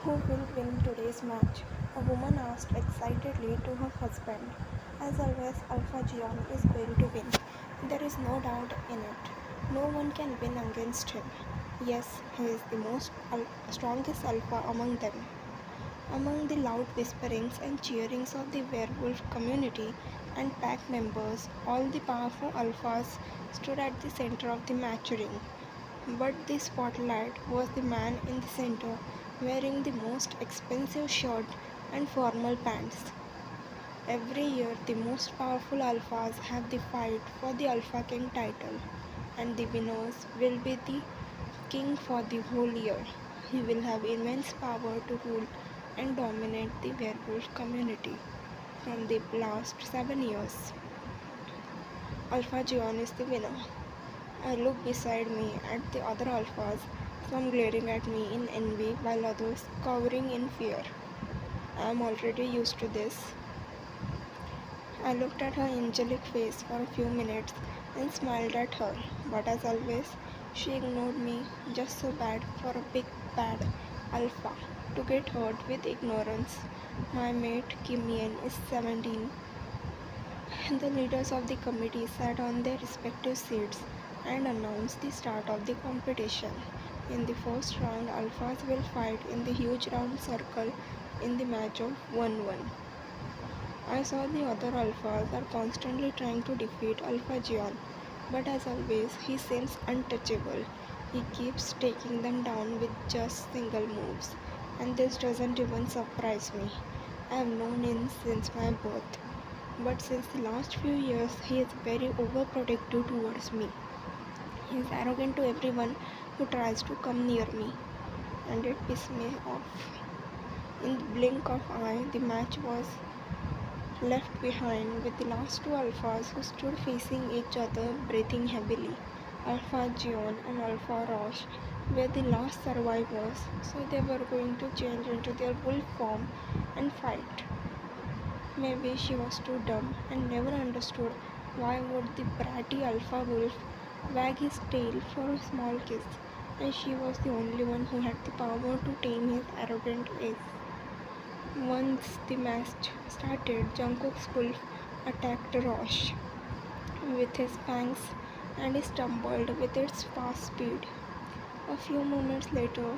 Who will win today's match? A woman asked excitedly to her husband. As always, Alpha Gion is going to win. There is no doubt in it. No one can win against him. Yes, he is the strongest alpha among them. Among the loud whisperings and cheerings of the werewolf community and pack members, all the powerful alphas stood at the center of the match ring. But the spotlight was the man in the center, wearing the most expensive shirt and formal pants. Every year, the most powerful alphas have the fight for the Alpha King title, and the winners will be the king for the whole year. He will have immense power to rule and dominate the werewolf community. From the last 7 years, Alpha Gion is the winner. I look beside me at the other alphas, some glaring at me in envy while others cowering in fear. I am already used to this. I looked at her angelic face for a few minutes and smiled at her, but as always, she ignored me, just so bad for a big bad alpha to get hurt with ignorance. My mate Kim Yen is 17. The leaders of the committee sat on their respective seats and announced the start of the competition. In the first round, alphas will fight in the huge round circle in the match of 1-1. I saw the other alphas are constantly trying to defeat Alpha Gion, but as always, he seems untouchable. He keeps taking them down with just single moves, and this doesn't even surprise me. I have known him since my birth, but since the last few years, he is very overprotective towards me. He is arrogant to everyone who tries to come near me, and it pisses me off. In the blink of an eye, the match was left behind with the last two alphas who stood facing each other breathing heavily. Alpha Gion and Alpha Roche were the last survivors, so they were going to change into their wolf form and fight. Maybe she was too dumb and never understood why would the bratty alpha wolf wag his tail for a small kiss, and she was the only one who had the power to tame his arrogant ways. Once the match started, Jungkook's wolf attacked Roche with his fangs and he stumbled with its fast speed. A few moments later,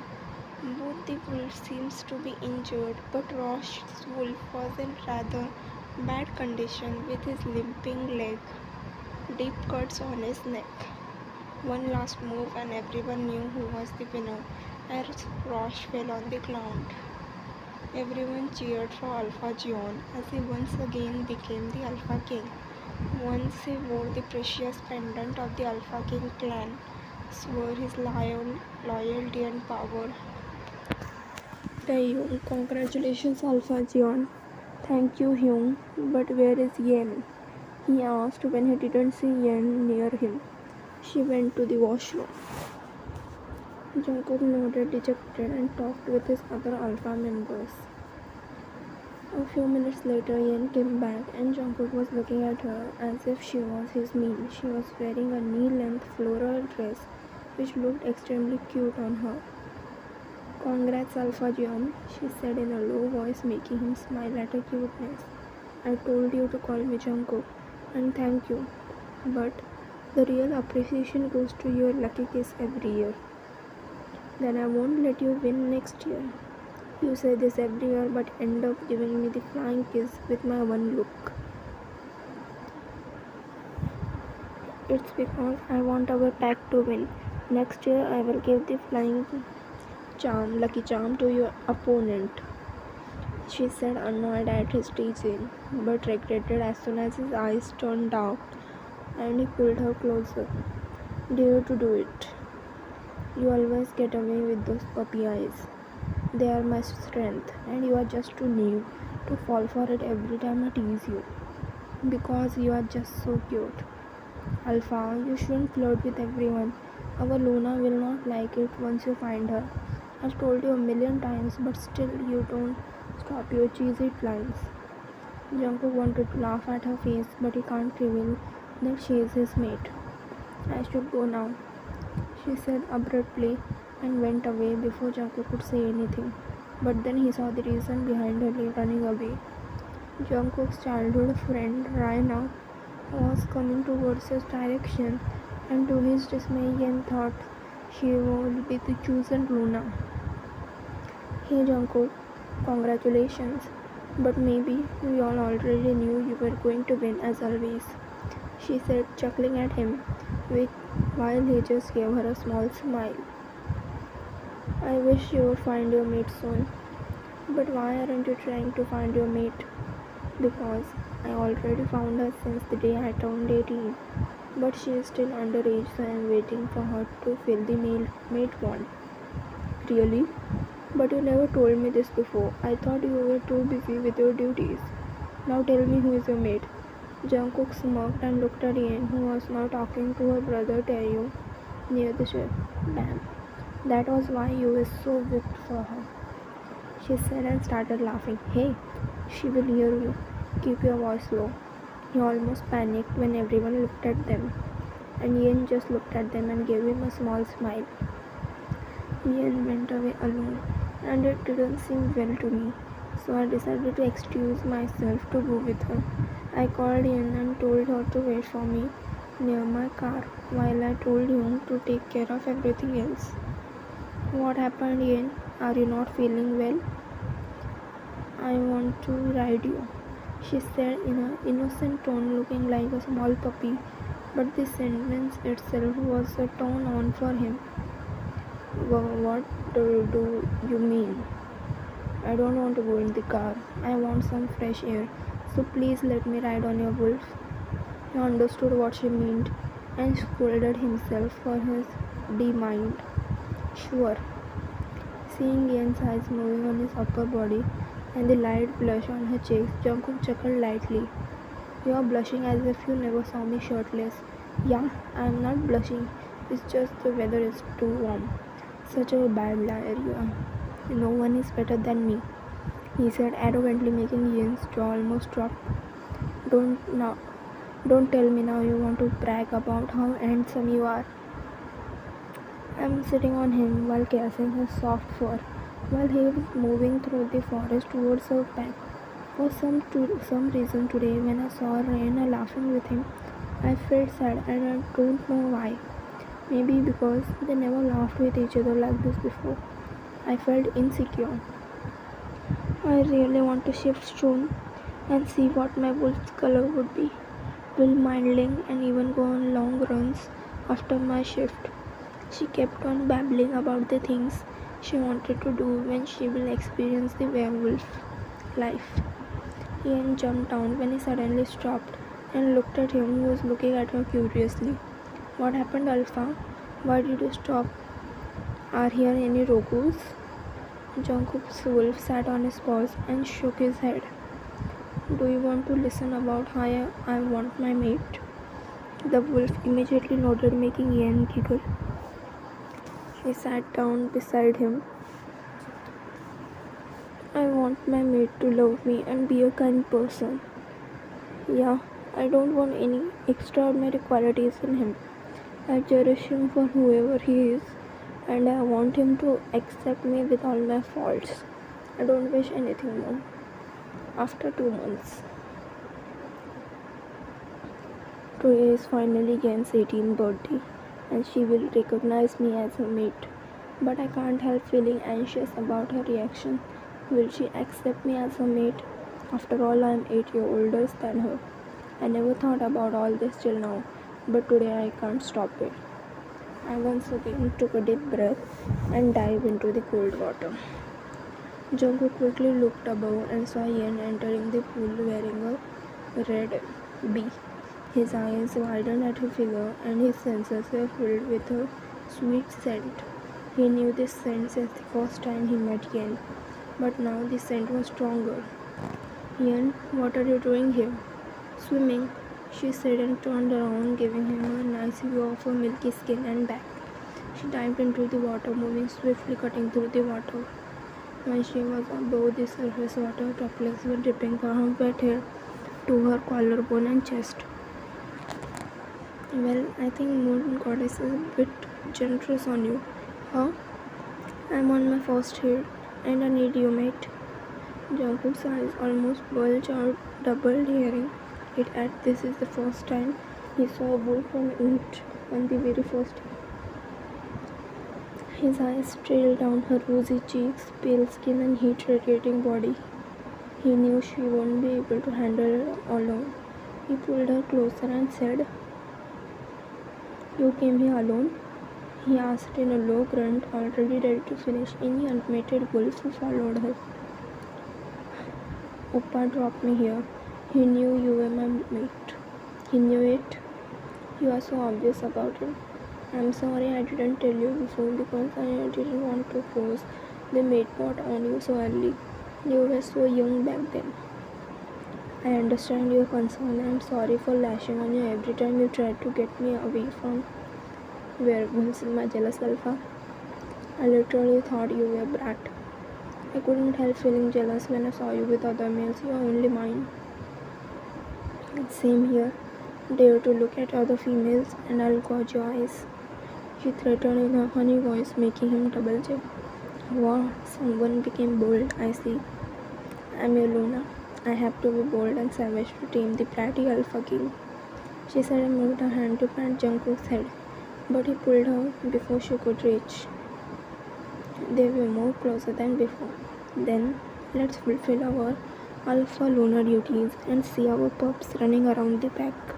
both the wolves seems to be injured, but Roche's wolf was in rather bad condition with his limping leg, deep cuts on his neck. One last move and everyone knew who was the winner as Roche fell on the ground. Everyone cheered for Alpha Gion as he once again became the Alpha King. Once he wore the precious pendant of the Alpha King clan, swore his loyalty and power. Taeyong, congratulations Alpha Gion. Thank you Hyung, but where is Yen? He asked when he didn't see Yen near him. She went to the washroom. Jungkook nodded dejected and talked with his other alpha members. A few minutes later, Yen came back and Jungkook was looking at her as if she was his meal. She was wearing a knee-length floral dress which looked extremely cute on her. Congrats Alpha Gion, she said in a low voice, making him smile at her cuteness. I told you to call me Jungkook, and thank you, but the real appreciation goes to your lucky kiss every year. Then I won't let you win next year. You say this every year but end up giving me the flying kiss with my one look. It's because I want our pack to win. Next year I will give the flying lucky charm to your opponent. She said, annoyed at his teasing, but regretted as soon as his eyes turned dark and he pulled her closer. Dare to do it. You always get away with those puppy eyes. They are my strength, and you are just too new to fall for it every time I tease you. Because you are just so cute. Alpha, you shouldn't flirt with everyone. Our Luna will not like it once you find her. I've told you a million times, but still you don't stop your cheesy lines. Jungkook wanted to laugh at her face, but he can't reveal that she is his mate. I should go now, she said abruptly and went away before Jungkook could say anything. But then he saw the reason behind her running away. Jungkook's childhood friend Raina was coming towards his direction, and to his dismay, Yen thought she would be the chosen Luna. Hey Jungkook, congratulations. But maybe we all already knew you were going to win as always, she said, chuckling at him, while he just gave her a small smile. I wish you would find your mate soon. But why aren't you trying to find your mate? Because I already found her since the day I turned 18. But she is still underage, so I am waiting for her to fill the mate bond. Really? But you never told me this before. I thought you were too busy with your duties. Now tell me, who is your mate? Jungkook smirked and looked at Yen, who was now talking to her brother Taeyo near the ship. Damn, that was why you were so whipped for her, she said and started laughing. Hey, she will hear you. Keep your voice low. He almost panicked when everyone looked at them, and Yen just looked at them and gave him a small smile. Yen went away alone, and it didn't seem well to me, so I decided to excuse myself to go with her. I called Yen and told her to wait for me near my car while I told him to take care of everything else. What happened, Yen? Are you not feeling well? I want to ride you, she said in an innocent tone, looking like a small puppy, but the sentence itself was a tone on for him. What do you mean? I don't want to go in the car. I want some fresh air, so please let me ride on your wolf. He understood what she meant and scolded himself for his mind. Sure. Seeing Yen's eyes moving on his upper body and the light blush on her cheeks, Jungkook chuckled lightly. You are blushing as if you never saw me shirtless. Yeah, I am not blushing. It's just the weather is too warm. Such a bad liar you are. No one is better than me, he said, arrogantly, making Yen's jaw almost drop. Don't tell me now you want to brag about how handsome you are. I'm sitting on him while caressing his soft fur, while he was moving through the forest towards her back. For some reason today, when I saw Raina laughing with him, I felt sad and I don't know why. Maybe because they never laughed with each other like this before. I felt insecure. I really want to shift soon and see what my wolf's color would be. Will mindling and even go on long runs after my shift. She kept on babbling about the things she wanted to do when she will experience the werewolf life. Ian jumped down when he suddenly stopped and looked at him, who was looking at her curiously. What happened, Alpha? Why did you stop? Are here any Rogus? Jungkook's wolf sat on his paws and shook his head. Do you want to listen about how I want my mate? The wolf immediately nodded, making Yen giggle. He sat down beside him. I want my mate to love me and be a kind person. Yeah, I don't want any extraordinary qualities in him. I cherish him for whoever he is, and I want him to accept me with all my faults. I don't wish anything more. After 2 months. Today is finally Yen's 18th birthday, and she will recognize me as her mate. But I can't help feeling anxious about her reaction. Will she accept me as her mate? After all, I am 8 years older than her. I never thought about all this till now, but today I can't stop it. I once again took a deep breath and dived into the cold water. Jungkook quickly looked above and saw Yen entering the pool wearing a red bee. His eyes widened at her figure and his senses were filled with a sweet scent. He knew this scent as the first time he met Yen, but now the scent was stronger. Yen, what are you doing here? Swimming, she said and turned around, giving him a nice view of her milky skin and back. She dived into the water, moving swiftly, cutting through the water. When she was above the surface, water droplets were dripping from her wet hair to her collarbone and chest. Well, I think Moon Goddess is a bit generous on you. Huh? I'm on my first hit And I need you, mate. Jungkook's eyes almost bulged out, doubled, hearing it at this is the first time he saw a bull from it on the very first day. His eyes trailed down her rosy cheeks, pale skin and heat-radiating body. He knew she wouldn't be able to handle it alone. He pulled her closer and said, "You came here alone?" He asked in a low grunt, already ready to finish any unmated wolf who followed her. "Oppa dropped me here. He knew you were my mate." "He knew it? You are so obvious about it." "I'm sorry I didn't tell you before because I didn't want to force the mate pot on you so early. You were so young back then." "I understand your concern. I'm sorry for lashing on you every time you tried to get me away from werewolves, my jealous alpha. I literally thought you were a brat. I couldn't help feeling jealous when I saw you with other males. You are only mine." "Same here. Dare to look at other females and I'll gouge your eyes," she threatened in her honey voice, making him double check. "Wow, someone became bold, I see. I'm your Luna. I have to be bold and savage to tame the bratty alpha king," she said and moved her hand to pat Jungkook's head, but he pulled her before she could reach. They were more closer than before. "Then, let's fulfill our alpha lunar duties and see our pups running around the pack."